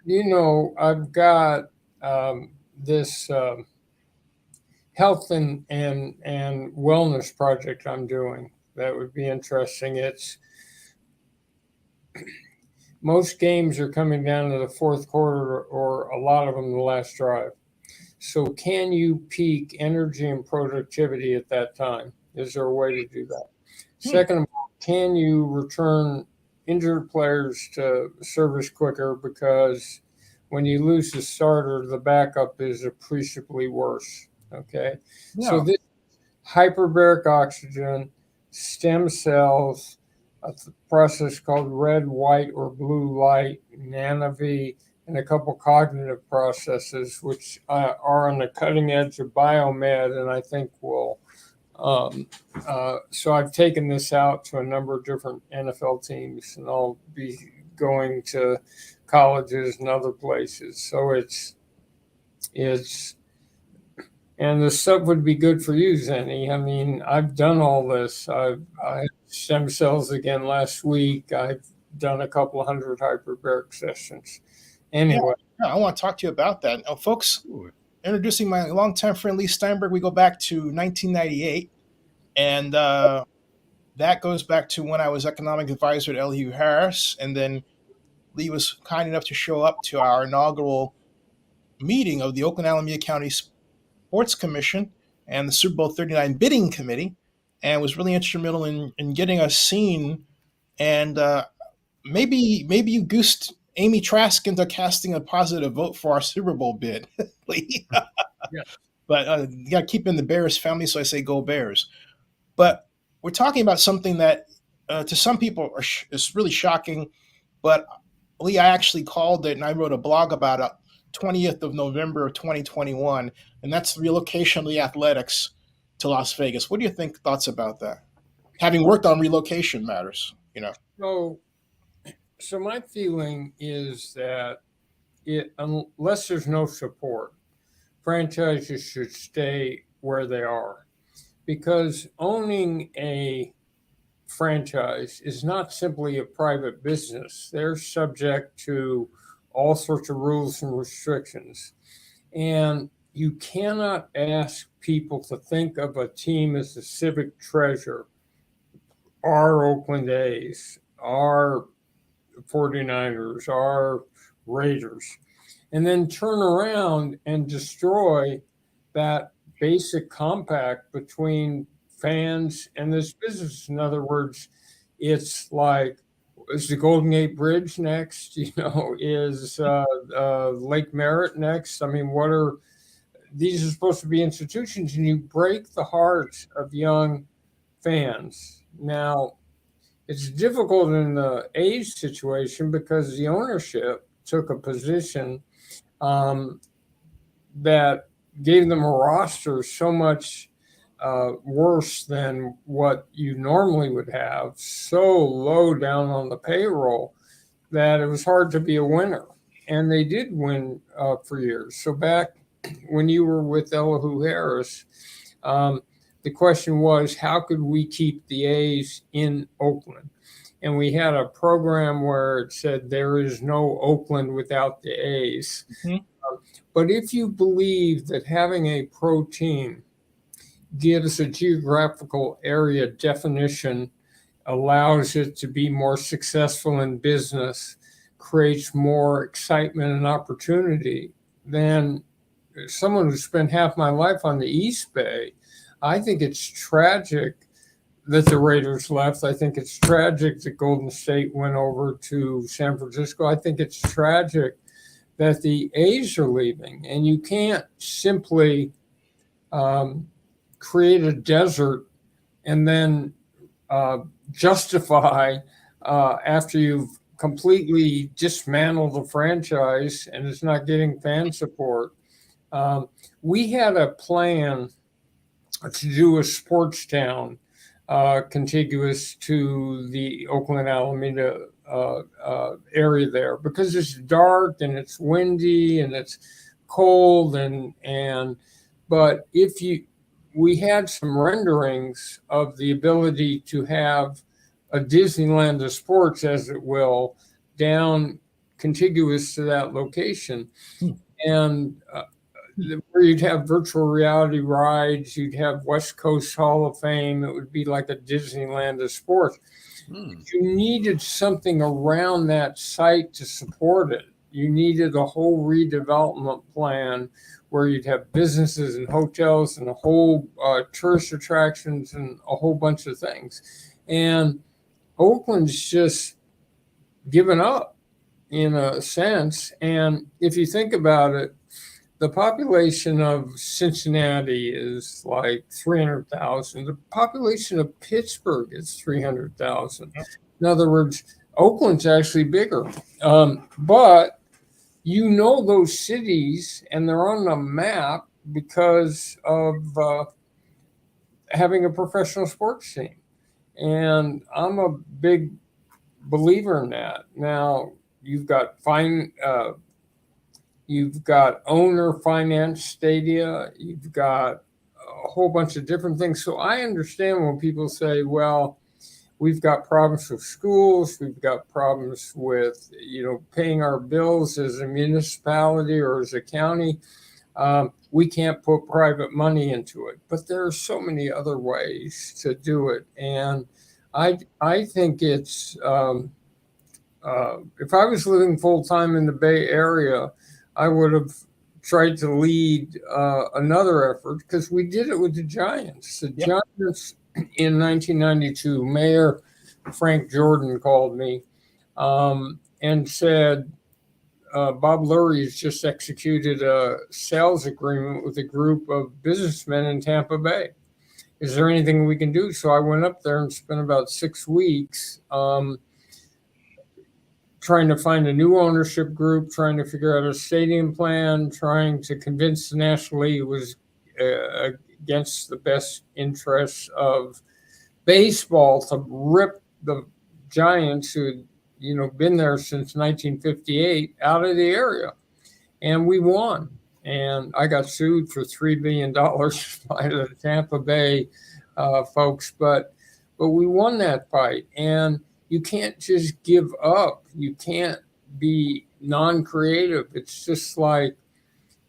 I've got this health and wellness project I'm doing that would be interesting. It's most games are coming down to the fourth quarter, or a lot of them the last drive. So can you peak energy and productivity at that time? Is there a way to do that? Second of all, can you return injured players to service quicker? Because when you lose the starter, the backup is appreciably worse. Okay. So Yeah. this hyperbaric oxygen, stem cells, a process called red, white, or blue light, nanoV, and a couple cognitive processes, which are on the cutting edge of biomed, and I think will. So I've taken this out to a number of different NFL teams, and I'll be going to colleges and other places. So it's and the stuff would be good for you, Zenny. I mean, I've done all this. I had stem cells again last week. I've done a couple of hundred hyperbaric sessions. Anyway. Yeah, I want to talk to you about that. Now, folks, introducing my longtime friend Lee Steinberg. We go back to 1998, and that goes back to when I was economic advisor at Elihu Harris, and then Lee was kind enough to show up to our inaugural meeting of the Oakland Alameda County Sports Commission and the Super Bowl 39 bidding committee, and was really instrumental in getting us seen. And maybe you goosed Amy Trask into casting a positive vote for our Super Bowl bid. Yeah. But you got to keep in the Bears family, so I say go Bears. But we're talking about something that to some people is really shocking. But Lee, I actually called it, and I wrote a blog about it 20th of November of 2021, and that's the relocation of the athletics to Las Vegas. What do you think thoughts about that? Having worked on relocation matters, So my feeling is that unless there's no support, franchises should stay where they are, because owning a franchise is not simply a private business. They're subject to all sorts of rules and restrictions. And you cannot ask people to think of a team as a civic treasure. Our Oakland A's, our 49ers, our Raiders, and then turn around and destroy that basic compact between fans and this business. In other words, it's like, is the Golden Gate Bridge next? Is Lake Merritt next? I mean, these are supposed to be institutions, and you break the hearts of young fans. Now, it's difficult in the A's situation because the ownership took a position that gave them a roster so much worse than what you normally would have, so low down on the payroll that it was hard to be a winner. And they did win for years. So back when you were with Elihu Harris, the question was, how could we keep the A's in Oakland? And we had a program where it said there is no Oakland without the A's. Mm-hmm. But if you believe that having a pro team gives a geographical area definition, allows it to be more successful in business, creates more excitement and opportunity, then someone who spent half my life on the East Bay, I think it's tragic that the Raiders left. I think it's tragic that Golden State went over to San Francisco. I think it's tragic that the A's are leaving. And you can't simply create a desert and then justify after you've completely dismantled the franchise and it's not getting fan support. We had a plan to do a sports town contiguous to the Oakland Alameda area there, because it's dark and it's windy and it's cold but we had some renderings of the ability to have a Disneyland of sports, as it will, down contiguous to that location. Hmm. And where you'd have virtual reality rides, you'd have West Coast Hall of Fame. It would be like a Disneyland of sports. You needed something around that site to support it. You needed a whole redevelopment plan where you'd have businesses and hotels and a whole tourist attractions and a whole bunch of things. And Oakland's just given up in a sense. And if you think about it, the population of Cincinnati is like 300,000. The population of Pittsburgh is 300,000. In other words, Oakland's actually bigger. But you know those cities, and they're on the map because of having a professional sports team. And I'm a big believer in that. Now, you've got owner finance stadia. You've got a whole bunch of different things. So I understand when people say, well, we've got problems with schools. We've got problems with, paying our bills as a municipality or as a county. We can't put private money into it. But there are so many other ways to do it. And I think it's, if I was living full-time in the Bay Area, I would have tried to lead another effort, because we did it with the Giants. The Giants in 1992, Mayor Frank Jordan called me and said, Bob Lurie has just executed a sales agreement with a group of businessmen in Tampa Bay. Is there anything we can do? So I went up there and spent about 6 weeks trying to find a new ownership group, trying to figure out a stadium plan, trying to convince the National League it was against the best interests of baseball to rip the Giants, who had been there since 1958, out of the area. And we won. And I got sued for $3 billion by the Tampa Bay folks, but we won that fight. And you can't just give up. You can't be non-creative. It's just like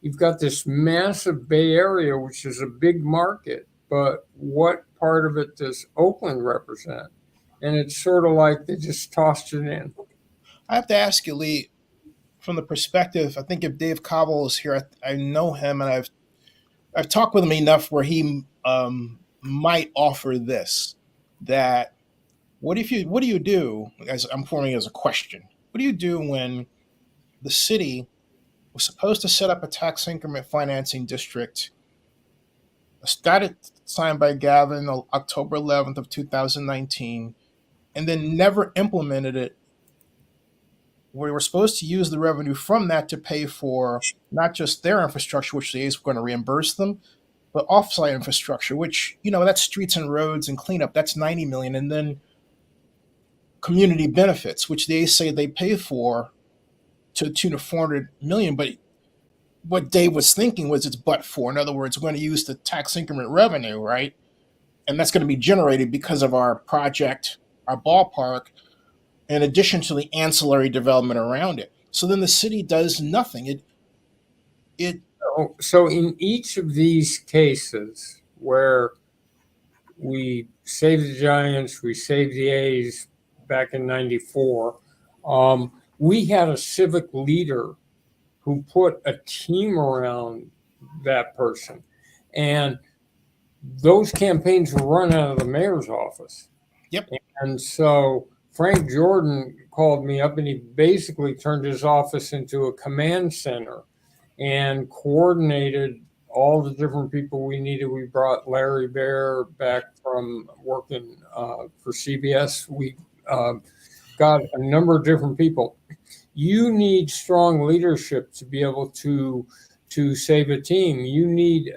you've got this massive Bay Area, which is a big market, but what part of it does Oakland represent? And it's sort of like they just tossed it in. I have to ask you, Lee, from the perspective, I think if Dave Cobble is here, I know him, and I've talked with him enough where he might offer this, that what do you do, as I'm forming it as a question, what do you do when the city was supposed to set up a tax increment financing district, started signed by Gavin on October 11th of 2019, and then never implemented it? We were supposed to use the revenue from that to pay for not just their infrastructure, which the A's were going to reimburse them, but offsite infrastructure, which, that's streets and roads and cleanup. That's $90 million. And then community benefits, which they say they pay for to the tune of $400 million. But what Dave was thinking was it's but for. In other words, we're going to use the tax increment revenue, right? And that's going to be generated because of our project, our ballpark, in addition to the ancillary development around it. So then the city does nothing. So in each of these cases where we saved the Giants, we saved the A's back in '94, we had a civic leader who put a team around that person. And those campaigns were run out of the mayor's office. Yep. And so Frank Jordan called me up, and he basically turned his office into a command center and coordinated all the different people we needed. We brought Larry Baer back from working for CBS. We got a number of different people. You need strong leadership to be able to save a team. You need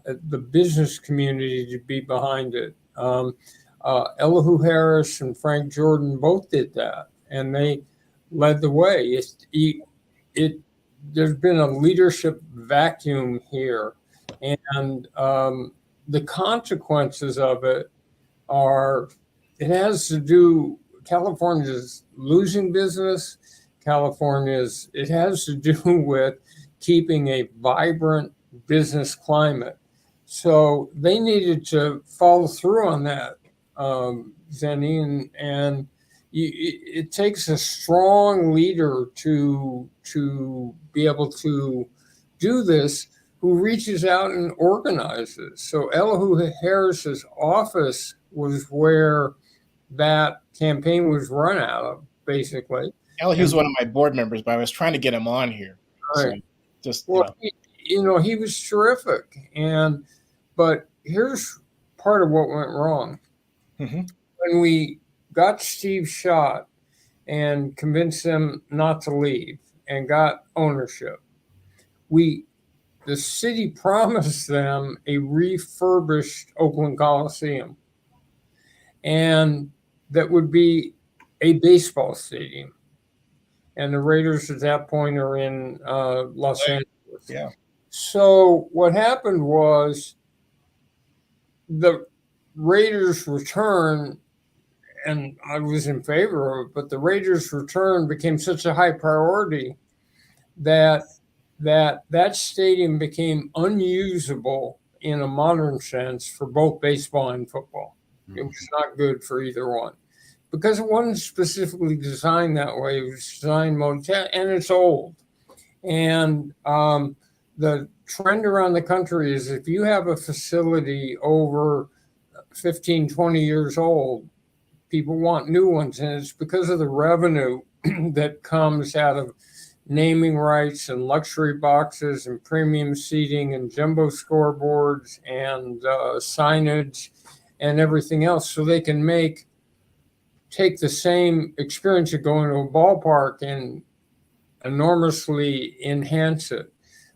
the business community to be behind it. Elihu Harris and Frank Jordan both did that, and they led the way. There's been a leadership vacuum here, and the consequences of it are, it has to do, California's losing business. California it has to do with keeping a vibrant business climate. So they needed to follow through on that, Zennie, and it takes a strong leader to be able to do this, who reaches out and organizes. So Elihu Harris's office was where that campaign was run out of, basically. Elihu's one of my board members, but I was trying to get him on here. So Right. just Well, he was terrific, but here's part of what went wrong. Mhm. When we got Steve shot and convinced him not to leave and got ownership, the city promised them a refurbished Oakland Coliseum, and that would be a baseball stadium. And the Raiders at that point are in Los Angeles. Yeah. So what happened was the Raiders' return, and I was in favor of it, but the Raiders' return became such a high priority that that stadium became unusable in a modern sense for both baseball and football. It was not good for either one because it wasn't specifically designed that way. It was designed motel, and it's old. And the trend around the country is if you have a facility over 15, 20 years old, people want new ones. And it's because of the revenue that comes out of naming rights and luxury boxes and premium seating and jumbo scoreboards and signage and everything else. So they can take the same experience of going to a ballpark and enormously enhance it.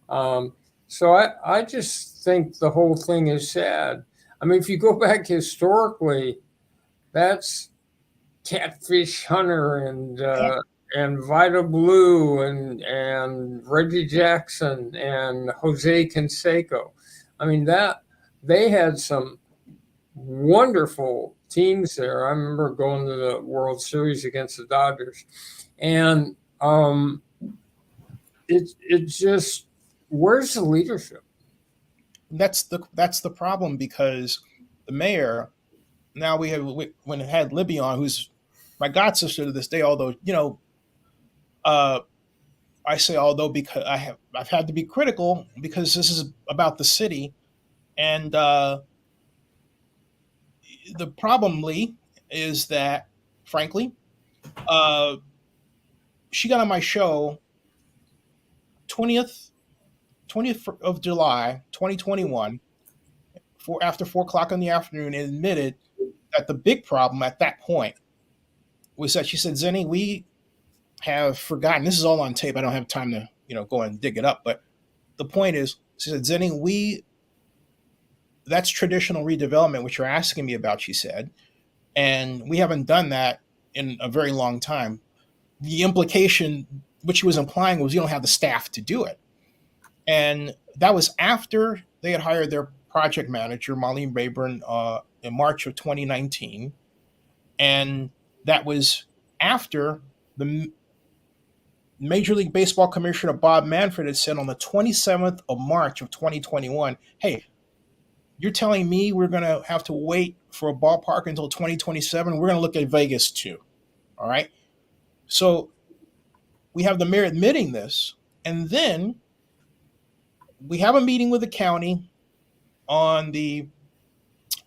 So I just think the whole thing is sad. I mean, if you go back historically, that's Catfish Hunter and Vida Blue and Reggie Jackson and Jose Canseco. I mean, that they had some wonderful teams there. I remember going to the World Series against the Dodgers, and it just, where's the leadership? That's the problem, because the mayor, now when it had Libby on, who's my god sister to this day, although I say although because I've had to be critical because this is about the city, and the problem, Lee, is that frankly, she got on my show 20th of July 2021 after 4 o'clock in the afternoon, and admitted that the big problem at that point was that she said, Zennie, we have forgotten. This is all on tape. I don't have time to go and dig it up, but the point is, she said, Zennie, that's traditional redevelopment, which you're asking me about, she said, and we haven't done that in a very long time. The implication, which she was implying, was you don't have the staff to do it. And that was after they had hired their project manager, Marlene Rayburn, in March of 2019. And that was after the Major League Baseball Commissioner Bob Manfred had said on the 27th of March of 2021, hey, you're telling me we're going to have to wait for a ballpark until 2027? We're going to look at Vegas too. All right. So we have the mayor admitting this, and then we have a meeting with the county on the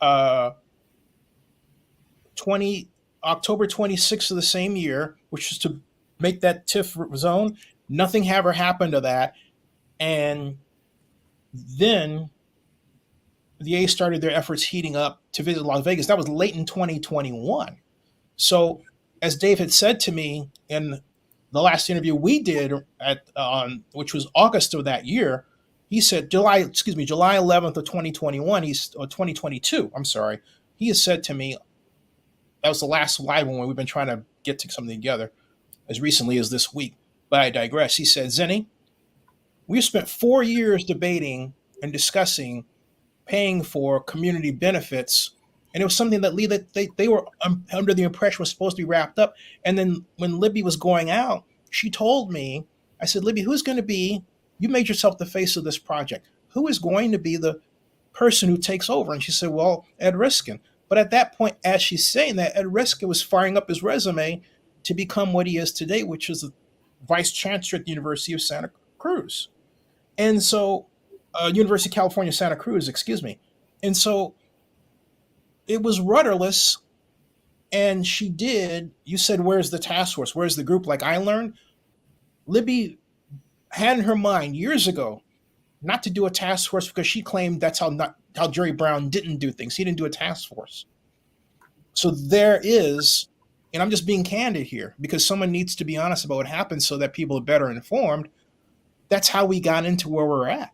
October 26th of the same year, which is to make that TIF zone. Nothing ever happened to that. And then the A started their efforts heating up to visit Las Vegas. That was late in 2021. So as Dave had said to me in the last interview we did which was August of that year, he said July 11th of 2021, or 2022, I'm sorry. He has said to me, that was the last live one where we've been trying to get to something together as recently as this week, but I digress. He said, Zennie, we've spent 4 years debating and discussing paying for community benefits, and it was something that they were under the impression was supposed to be wrapped up. And then when Libby was going out, she told me, I said, Libby, who's going to be, you made yourself the face of this project. Who is going to be the person who takes over? And she said, well, Ed Riskin. But at that point, as she's saying that, Ed Riskin was firing up his resume to become what he is today, which is the vice chancellor at the University of Santa Cruz. And so, University of California, Santa Cruz, excuse me. And so it was rudderless. And she did, you said, where's the task force? Where's the group? Like I learned, Libby had in her mind years ago not to do a task force because she claimed that's how Jerry Brown didn't do things. He didn't do a task force. So there is, and I'm just being candid here because someone needs to be honest about what happened so that people are better informed. That's how we got into where we're at.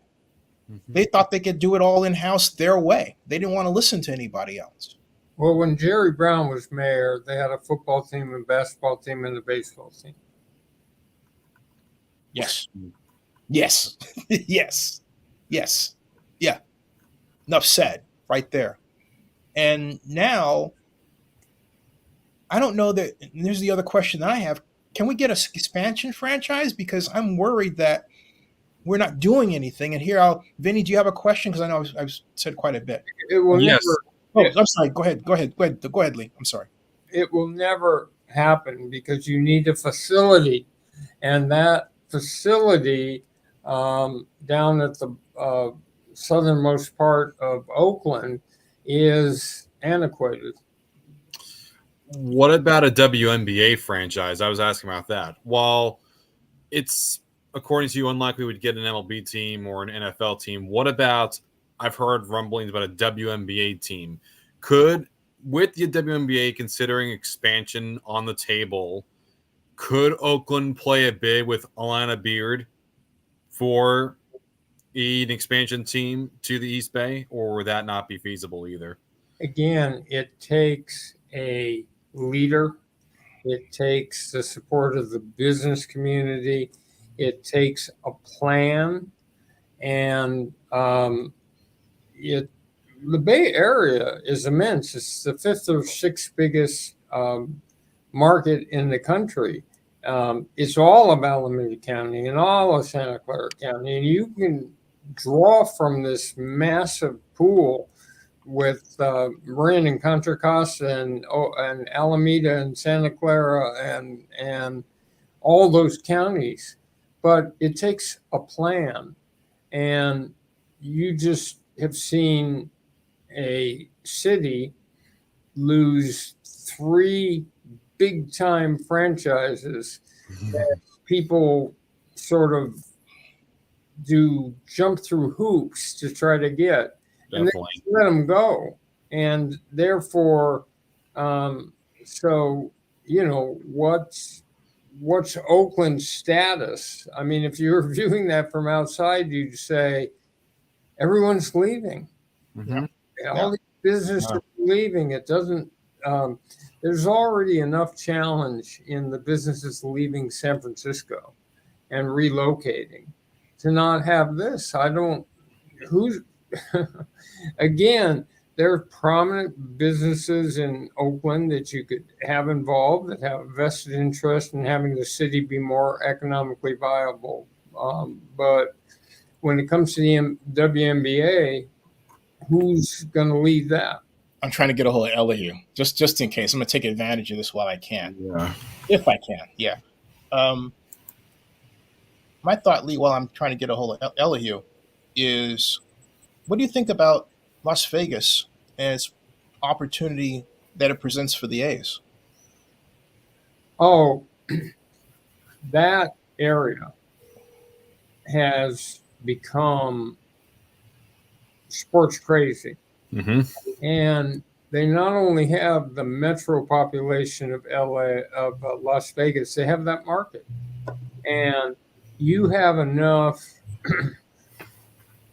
Mm-hmm. They thought they could do it all in-house their way. They didn't want to listen to anybody else. Well, when Jerry Brown was mayor, they had a football team and basketball team and a baseball team. Yes. Yes. Yes. Yes. Yeah. Enough said right there. And now, I don't know that, and here's the other question that I have. Can we get an expansion franchise? Because I'm worried that we're not doing anything. And here, Vinny, do you have a question? Because I know I've said quite a bit. It will Yes. never. Oh, I'm sorry. Go ahead, Lee. I'm sorry. It will never happen because you need a facility, and that facility down at the southernmost part of Oakland is antiquated. What about a WNBA franchise? I was asking about that. While it's, according to you, unlikely we'd get an MLB team or an NFL team, what about, I've heard rumblings about a WNBA team. With the WNBA considering expansion on the table, could Oakland play a bid with Alana Beard for an expansion team to the East Bay, or would that not be feasible either? Again, it takes a leader. It takes the support of the business community. It takes a plan. And the Bay Area is immense. It's the fifth or sixth biggest market in the country. It's all of Alameda County and all of Santa Clara County. And you can draw from this massive pool with Marin and Contra Costa and Alameda and Santa Clara and all those counties. But it takes a plan. And you just have seen a city lose 3 big-time franchises that people sort of do jump through hoops to try to get. And they let them go. And therefore, so, you know, what's Oakland's status? I mean, if you're viewing that from outside, you'd say everyone's leaving. Mm-hmm. All these businesses are leaving. It doesn't, there's already enough challenge in the businesses leaving San Francisco and relocating to not have this. Again, there are prominent businesses in Oakland that you could have involved that have a vested interest in having the city be more economically viable. But when it comes to the WNBA, who's going to lead that? I'm trying to get a hold of Elihu, just in case. I'm going to take advantage of this while I can. Yeah. If I can, yeah. My thought, Lee, while I'm trying to get a hold of Elihu, is what do you think about Las Vegas and its opportunity that it presents for the A's? Oh, that area has become sports crazy. Mm-hmm. And they not only have the metro population of LA, of Las Vegas, they have that market. And you have enough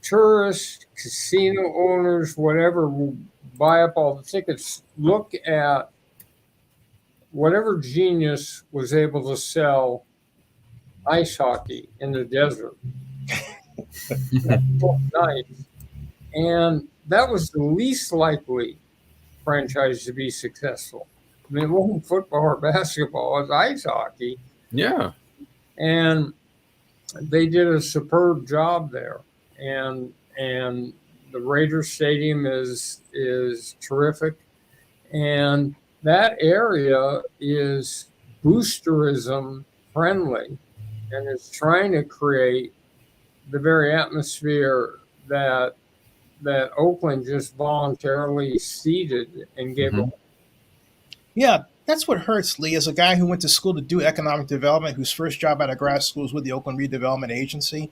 tourists, casino owners, whatever, will buy up all the tickets. Look at whatever genius was able to sell ice hockey in the desert. Nice. And that was the least likely franchise to be successful. I mean, it wasn't football or basketball, it was ice hockey. Yeah. and they did a superb job there. And the Raiders Stadium is terrific, and that area is boosterism friendly, and is trying to create the very atmosphere that Oakland just voluntarily ceded and gave Mhm. away. Yeah, that's what hurts, Lee. As a guy who went to school to do economic development, whose first job out of grad school was with the Oakland Redevelopment Agency,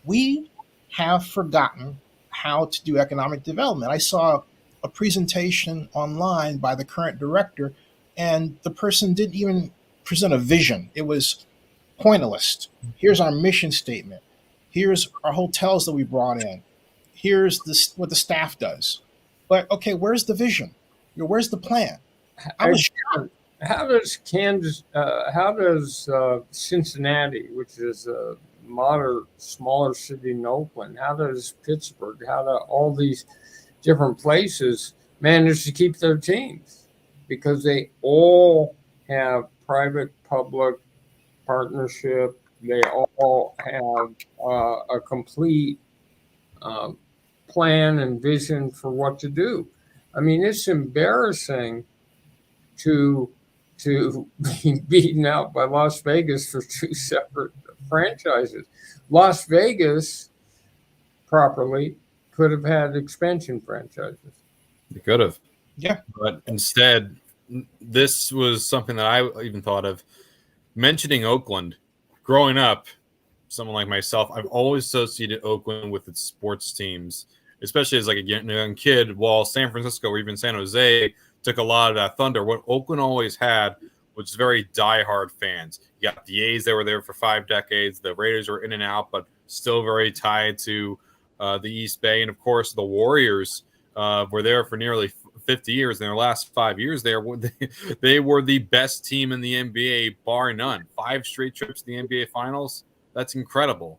we have forgotten how to do economic development. I saw a presentation online by the current director, and the person didn't even present a vision. It was pointillist. Here's our mission statement. Here's our hotels that we brought in. Here's this, what the staff does. But okay, where's the vision? Where's the plan? I was Again, how does Cincinnati, which is a modern, smaller city in Oakland, how does Pittsburgh, how do all these different places manage to keep their teams? Because they all have private-public partnership. They all have a complete plan and vision for what to do. I mean, it's embarrassing to be beaten out by Las Vegas for two separate franchises. Las Vegas properly could have had expansion franchises. You could have. Yeah. But instead, this was something that I even thought of. Mentioning Oakland, growing up, someone like myself, I've always associated Oakland with its sports teams, especially as like a young kid, while San Francisco or even San Jose took a lot of that thunder. What Oakland always had was very diehard fans. You got the A's that were there for 5 decades. The Raiders were in and out, but still very tied to the East Bay. And, of course, the Warriors were there for nearly 50 years. In their last 5 years there, they were the best team in the NBA, bar none. 5 straight trips to the NBA Finals. That's incredible.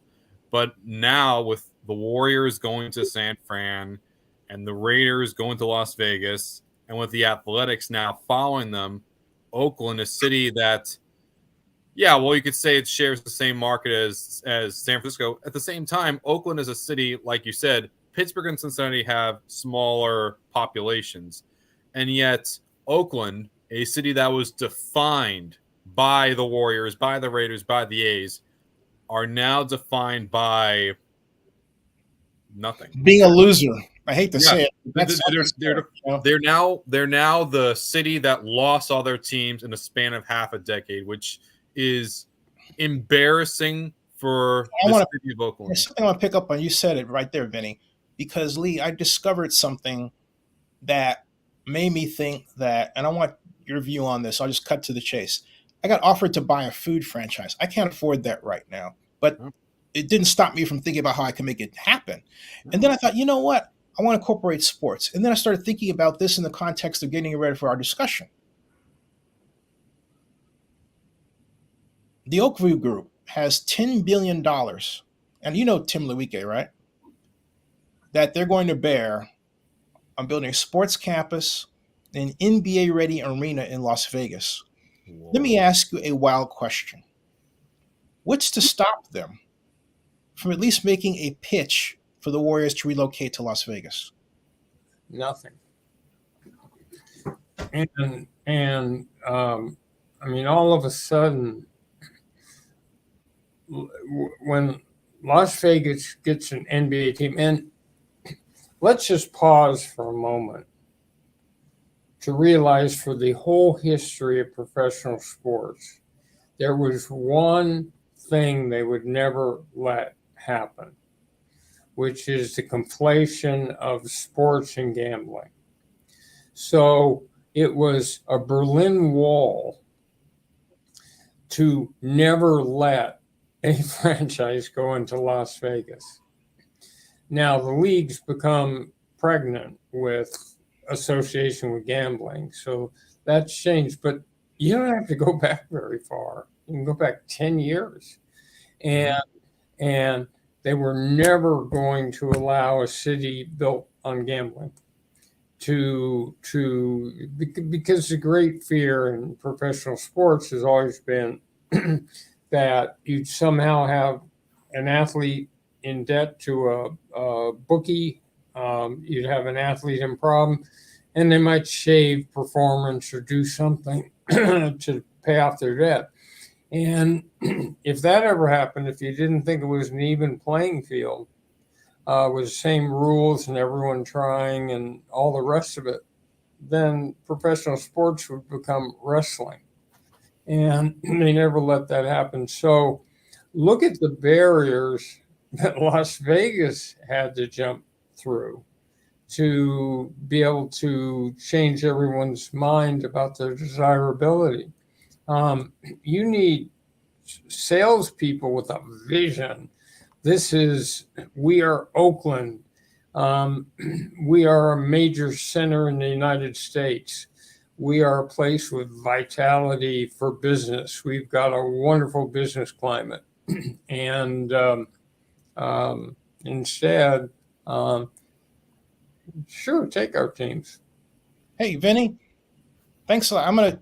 But now with the Warriors going to San Fran and the Raiders going to Las Vegas, and with the Athletics now following them, Oakland, a city that, yeah, well, you could say it shares the same market as San Francisco. At the same time, Oakland is a city, like you said, Pittsburgh and Cincinnati have smaller populations. And yet Oakland, a city that was defined by the Warriors, by the Raiders, by the A's, are now defined by nothing. being a loser. I hate to Yeah. say it. That's They're now the city that lost all their teams in a span of half a decade, which is embarrassing for the city of Oakland. There's something I want to pick up on. You said it right there, Vinny, because Lee, I discovered something that made me think that, and I want your view on this. I'll just cut to the chase. I got offered to buy a food franchise. I can't afford that right now, but it didn't stop me from thinking about how I can make it happen. And then I thought, you know what? I want to incorporate sports. And then I started thinking about this in the context of getting ready for our discussion. The Oakview Group has $10 billion, and you know Tim Lewicke, right? That they're going to bear on building a sports campus, an NBA-ready arena in Las Vegas. Whoa. Let me ask you a wild question. What's to stop them from at least making a pitch for the Warriors to relocate to Las Vegas? Nothing. And I mean, all of a sudden, when Las Vegas gets an NBA team, and let's just pause for a moment to realize for the whole history of professional sports, there was one thing they would never let happen, which is the conflation of sports and gambling. So it was a Berlin Wall to never let a franchise go into Las Vegas. Now the league's become pregnant with association with gambling, so that's changed. But you don't have to go back very far. You can go back 10 years. And they were never going to allow a city built on gambling because the great fear in professional sports has always been that you'd somehow have an athlete in debt to a bookie. You'd have an athlete in problem, and they might shave performance or do something to pay off their debt. And if that ever happened, if you didn't think it was an even playing field with the same rules and everyone trying and all the rest of it, then professional sports would become wrestling. And they never let that happen. So look at the barriers that Las Vegas had to jump through to be able to change everyone's mind about their desirability. You need salespeople with a vision. We are Oakland. We are a major center in the United States. We are a place with vitality for business. We've got a wonderful business climate. And instead, sure, take our teams. Hey, Vinny, thanks a lot. I'm going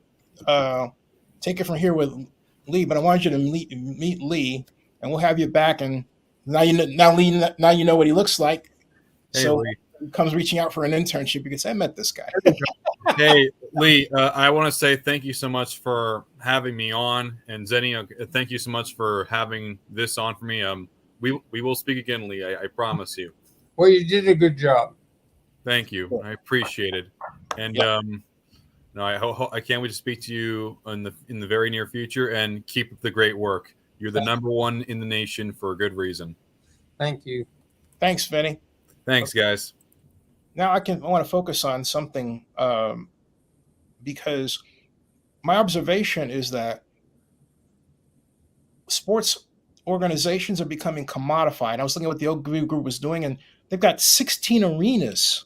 to take it from here with Lee, but I want you to meet Lee, and we'll have you back. And now you know what he looks like. Hey, so Lee. he comes reaching out for an internship because I met this guy. Hey, Lee, I want to say thank you so much for having me on, and Zenny, thank you so much for having this on for me. We will speak again, Lee. I promise you. Well, you did a good job. Thank you. I appreciate it. And no, I can't wait to speak to you in the very near future, and keep up the great work. You're the #1 in the nation for a good reason. Thank you. Thanks, Vinny. Thanks, guys. Now I want to focus on something because my observation is that sports organizations are becoming commodified. I was looking at what the Oakland group was doing, and they've got 16 arenas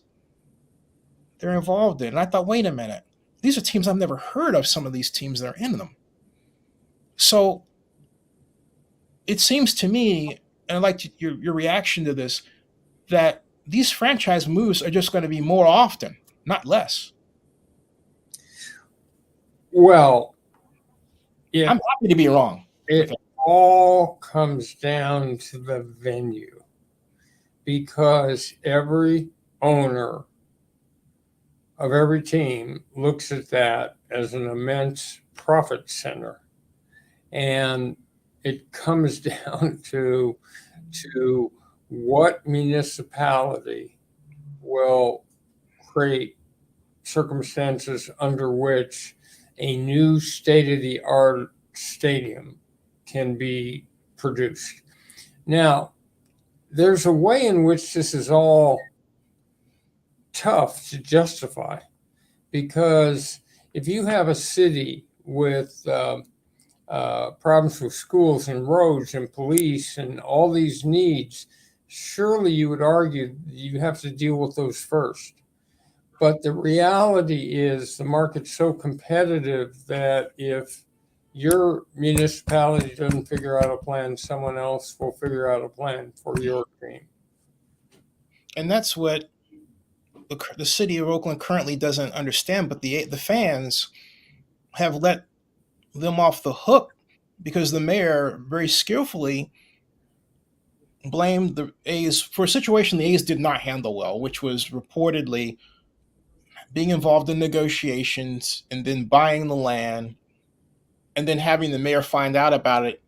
they're involved in. And I thought, wait a minute, these are teams I've never heard of, some of these teams that are in them. So it seems to me, and I'd like your reaction to this, that these franchise moves are just going to be more often, not less. Well, yeah, I'm happy to be wrong. It all comes down to the venue, because every owner of every team looks at that as an immense profit center. And it comes down to what municipality will create circumstances under which a new state-of-the-art stadium can be produced. Now, there's a way in which this is all tough to justify, because if you have a city with problems with schools and roads and police and all these needs, surely you would argue you have to deal with those first. But the reality is the market's so competitive that if your municipality doesn't figure out a plan, someone else will figure out a plan for your team. And that's what the city of Oakland currently doesn't understand, but the fans have let them off the hook because the mayor very skillfully blamed the A's for a situation the A's did not handle well, which was reportedly being involved in negotiations and then buying the land and then having the mayor find out about it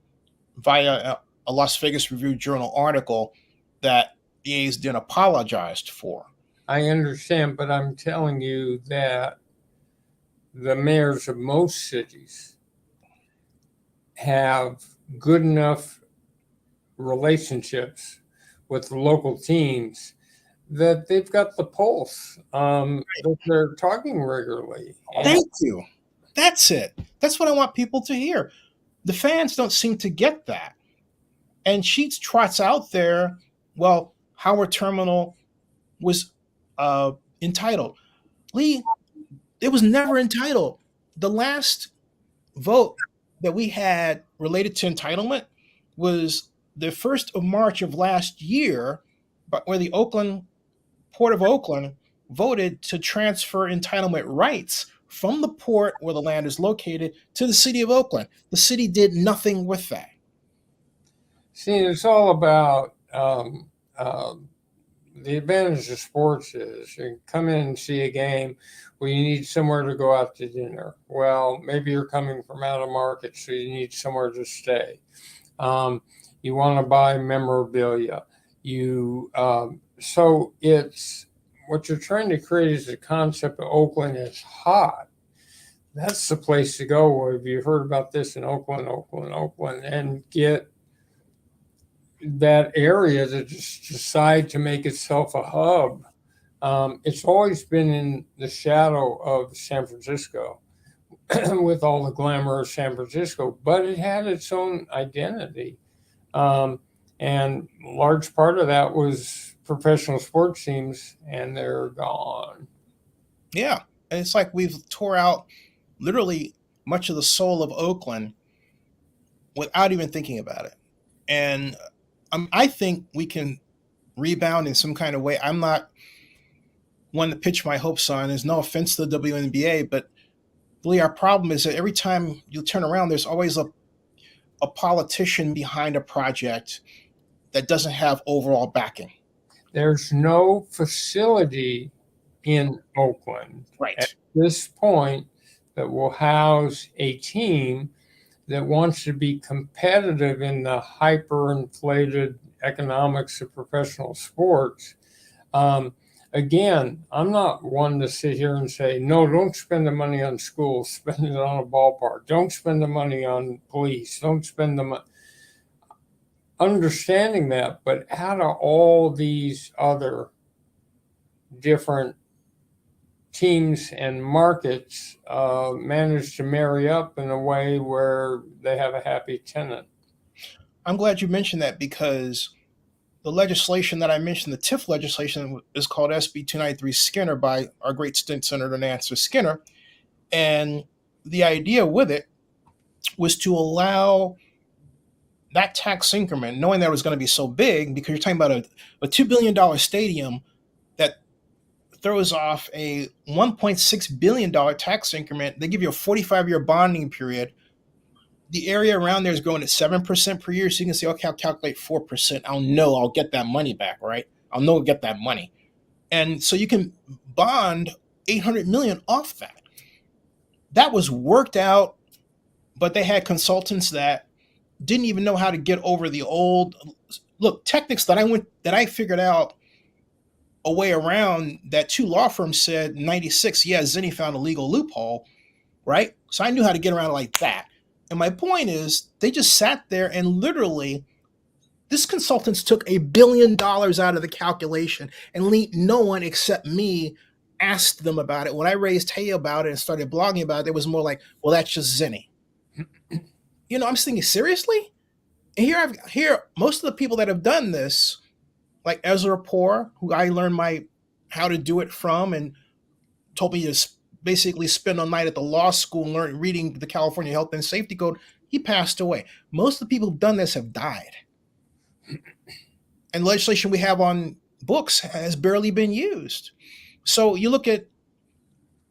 via a Las Vegas Review-Journal article that the A's then apologized for. I understand, but I'm telling you that the mayors of most cities have good enough relationships with the local teams that they've got the pulse. That they're talking regularly. Thank you. That's it. That's what I want people to hear. The fans don't seem to get that. And Sheets trots out there, well, Howard Terminal was entitled. Lee, it was never entitled. The last vote that we had related to entitlement was the 1st of March of last year, but where the Port of Oakland voted to transfer entitlement rights from the port where the land is located to the city of Oakland. The city did nothing with that. See, it's all about the advantage of sports is you come in and see a game where you need somewhere to go out to dinner. Well, maybe you're coming from out of market, so you need somewhere to stay. You want to buy memorabilia. So it's what you're trying to create is the concept of Oakland is hot. That's the place to go. If you've heard about this in Oakland, and get that area to just decide to make itself a hub. It's always been in the shadow of San Francisco with all the glamour of San Francisco, but it had its own identity. And a large part of that was professional sports teams, and they're gone. Yeah. And it's like we've tore out literally much of the soul of Oakland without even thinking about it. And I think we can rebound in some kind of way. I'm not one to pitch my hopes on. There's no offense to the WNBA, but really our problem is that every time you turn around, there's always a politician behind a project that doesn't have overall backing. There's no facility in Oakland at this point that will house a team that wants to be competitive in the hyperinflated economics of professional sports. Again, I'm not one to sit here and say, no, don't spend the money on schools, spend it on a ballpark. Don't spend the money on police. Don't spend the money. Understanding that, but out of all these other different teams and markets manage to marry up in a way where they have a happy tenant. I'm glad you mentioned that because the legislation that I mentioned, the TIF legislation, is called SB 293 Skinner by our great state Senator Nancy Skinner. And the idea with it was to allow that tax increment, knowing that it was going to be so big, because you're talking about a $2 billion stadium that throws off a $1.6 billion tax increment. They give you a 45-year bonding period. The area around there is growing at 7% per year. So you can say, okay, I'll calculate 4%. I'll know I'll get that money back, right? I'll know I'll get that money. And so you can bond $800 million off that. That was worked out, but they had consultants that didn't even know how to get over the old techniques that I figured out a way around that two law firms said in 96, yeah, Zennie found a legal loophole, right? So I knew how to get around it like that. And my point is, they just sat there and literally, this consultants took $1 billion out of the calculation, and no one except me asked them about it. When I raised hay about it and started blogging about it, it was more like, well, that's just Zennie. I'm thinking, seriously? And here, most of the people that have done this, like Ezra Poor, who I learned how to do it from, and told me to basically spend a night at the law school reading the California Health and Safety Code, he passed away. Most of the people who've done this have died. And legislation we have on books has barely been used. So you look at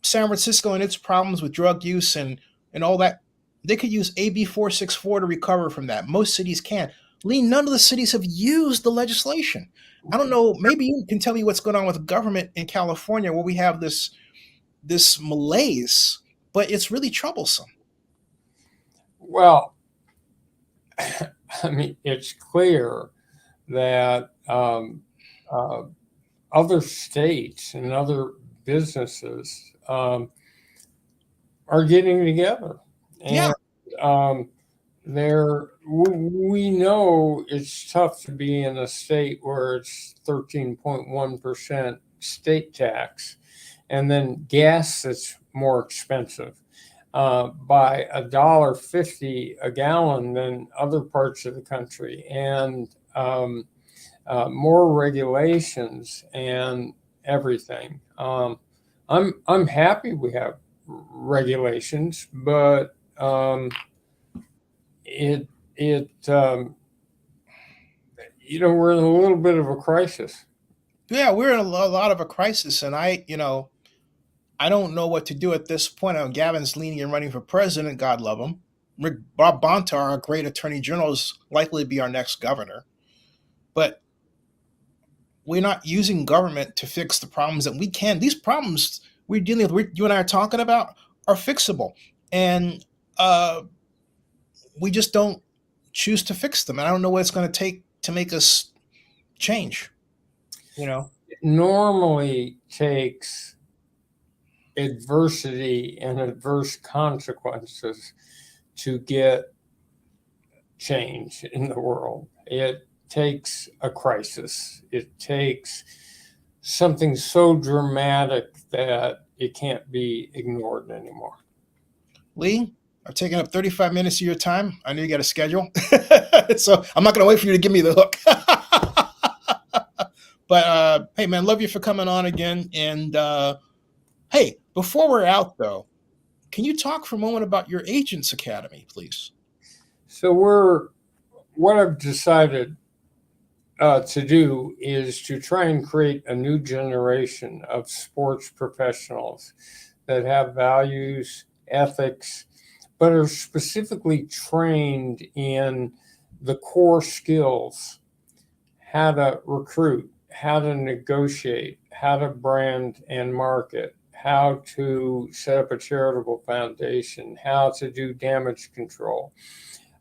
San Francisco and its problems with drug use and all that, they could use AB 464 to recover from that. Most cities can. Lee, none of the cities have used the legislation. I don't know, maybe you can tell me what's going on with the government in California where we have this malaise, but it's really troublesome. Well, I mean, it's clear that other states and other businesses are getting together. And we know it's tough to be in a state where it's 13.1% state tax, and then gas that's more expensive by $1.50 a gallon than other parts of the country, and more regulations and everything. I'm happy we have regulations, but we're in a little bit of a crisis. Yeah, we're in a lot of a crisis, and I don't know what to do at this point. Gavin's leaning and running for president. God love him. Bob Bontar, our great attorney general, is likely to be our next governor. But we're not using government to fix the problems that we can. These problems we're dealing with, you and I are talking about, are fixable. And we just don't choose to fix them. And I don't know what it's going to take to make us change. You know, it normally takes adversity and adverse consequences to get change in the world. It takes a crisis. It takes something so dramatic that it can't be ignored anymore. Lee, I've taken up 35 minutes of your time. I know you got a schedule. So I'm not going to wait for you to give me the hook. But hey, man, love you for coming on again. And hey, before we're out, though, can you talk for a moment about your Agents Academy, please? So what I've decided to do is to try and create a new generation of sports professionals that have values, ethics, but are specifically trained in the core skills: how to recruit, how to negotiate, how to brand and market, how to set up a charitable foundation, how to do damage control.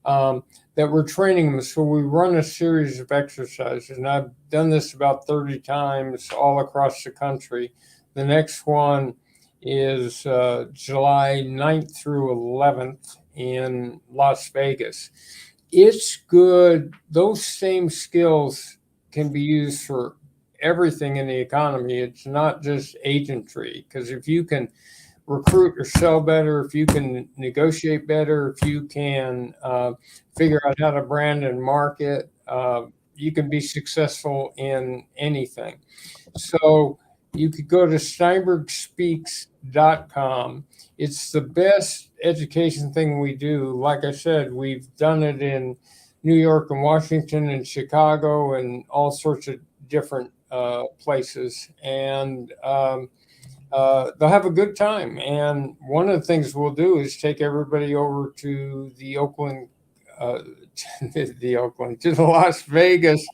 That we're training them. So we run a series of exercises, and I've done this about 30 times all across the country. The next one is July 9th through 11th in Las Vegas. It's good. Those same skills can be used for everything in the economy. It's not just agentry, because if you can recruit or sell better, if you can negotiate better, if you can figure out how to brand and market, you can be successful in anything. So you could go to steinbergspeaks.com. It's the best education thing we do. Like I said, we've done it in New York and Washington and Chicago and all sorts of different places. And they'll have a good time. And one of the things we'll do is take everybody over to the Oakland, to the Las Vegas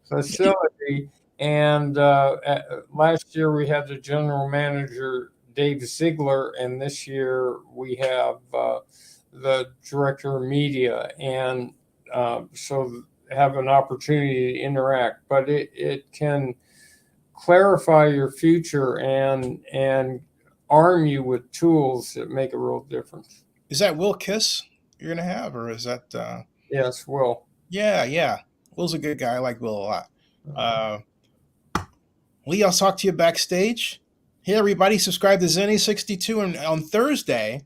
facility. And last year we had the general manager, Dave Ziegler, and this year we have the director of media. And so have an opportunity to interact, but it can clarify your future and arm you with tools that make a real difference. Is that Will Kiss you're going to have, or is that? Yes, Will. Yeah. Will's a good guy. I like Will a lot. Lee, I'll talk to you backstage. Hey, everybody, subscribe to Zennie62. And on Thursday,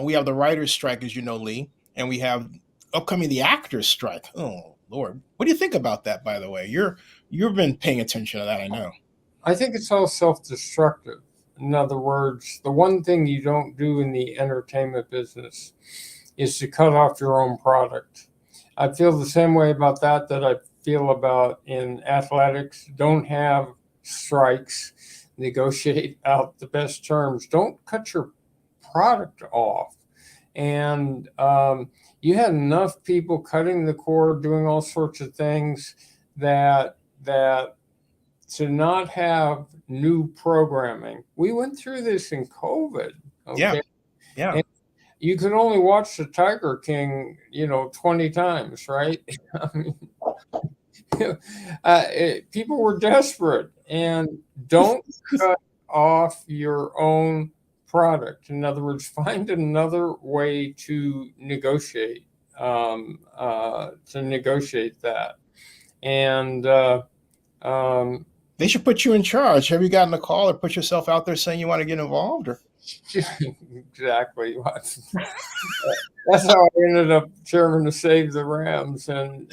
we have the writer's strike, as you know, Lee, and we have upcoming the actor's strike. Oh, Lord. What do you think about that, by the way? You've been paying attention to that, I know. I think it's all self-destructive. In other words, the one thing you don't do in the entertainment business is to cut off your own product. I feel the same way about that I feel about in athletics. Don't have strikes. Negotiate out the best terms. Don't cut your product off. And you had enough people cutting the cord, doing all sorts of things that to not have new programming. We went through this in COVID. Okay? Yeah. And you could only watch the Tiger King, 20 times, right? I mean, people were desperate. And don't cut off your own product. In other words, find another way to negotiate that. And they should put you in charge. Have you gotten a call or put yourself out there saying you want to get involved? Or exactly. That's how I ended up chairman to save the Rams and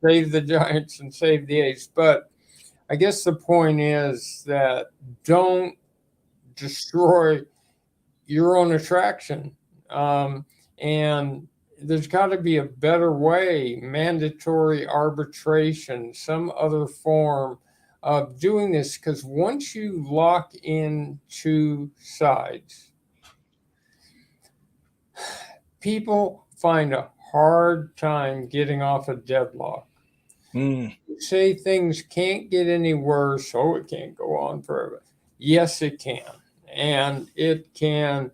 save the Giants and save the A's. But I guess the point is that don't destroy your own attraction. And there's got to be a better way, mandatory arbitration, some other form of doing this, because once you lock in two sides, people find a hard time getting off a deadlock. Say things can't get any worse, oh, it can't go on forever. Yes, it can. And it can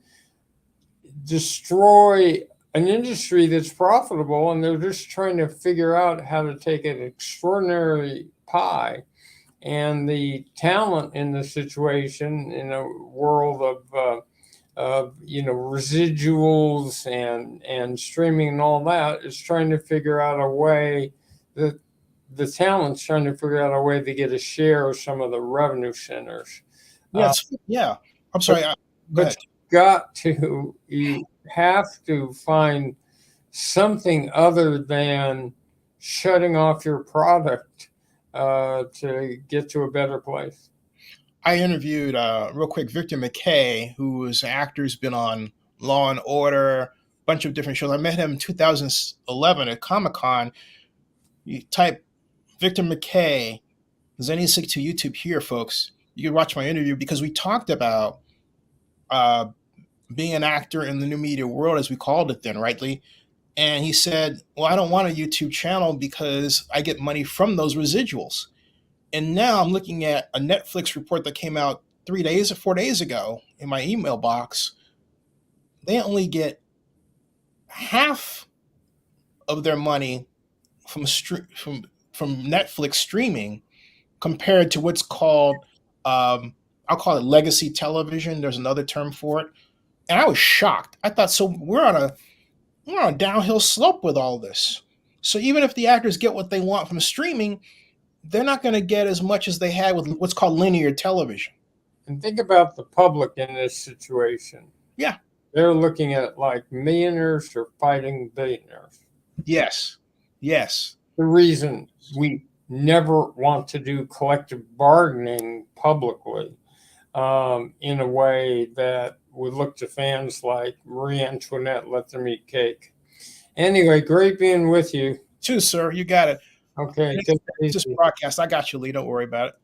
destroy an industry that's profitable, and they're just trying to figure out how to take an extraordinary pie. And the talent in the situation, in a world of residuals and streaming and all that, is trying to figure out a way that the talent's trying to figure out a way to get a share of some of the revenue centers. Yes, yeah. I'm sorry. Go But you have to find something other than shutting off your product to get to a better place. I interviewed real quick Victor McKay, who was an actor who's been on Law and Order, a bunch of different shows. I met him in 2011 at Comic-Con. You type Victor McKay, Zennie62 YouTube here, folks. You can watch my interview because we talked about being an actor in the new media world, as we called it then, rightly. And he said, well, I don't want a YouTube channel because I get money from those residuals. And now I'm looking at a Netflix report that came out 3 days or 4 days ago in my email box. They only get half of their money from Netflix streaming compared to what's called, I'll call it legacy television. There's another term for it. And I was shocked. I thought, so we're on a downhill slope with all this. So even if the actors get what they want from streaming, they're not going to get as much as they had with what's called linear television. And think about the public in this situation. Yeah. They're looking at like millionaires are fighting billionaires. Yes. Yes. The reason we never want to do collective bargaining publicly in a way that would look to fans like Marie Antoinette, let them eat cake. Anyway, great being with you. Too, sir. You got it. Okay. It's just broadcast. I got you, Lee. Don't worry about it.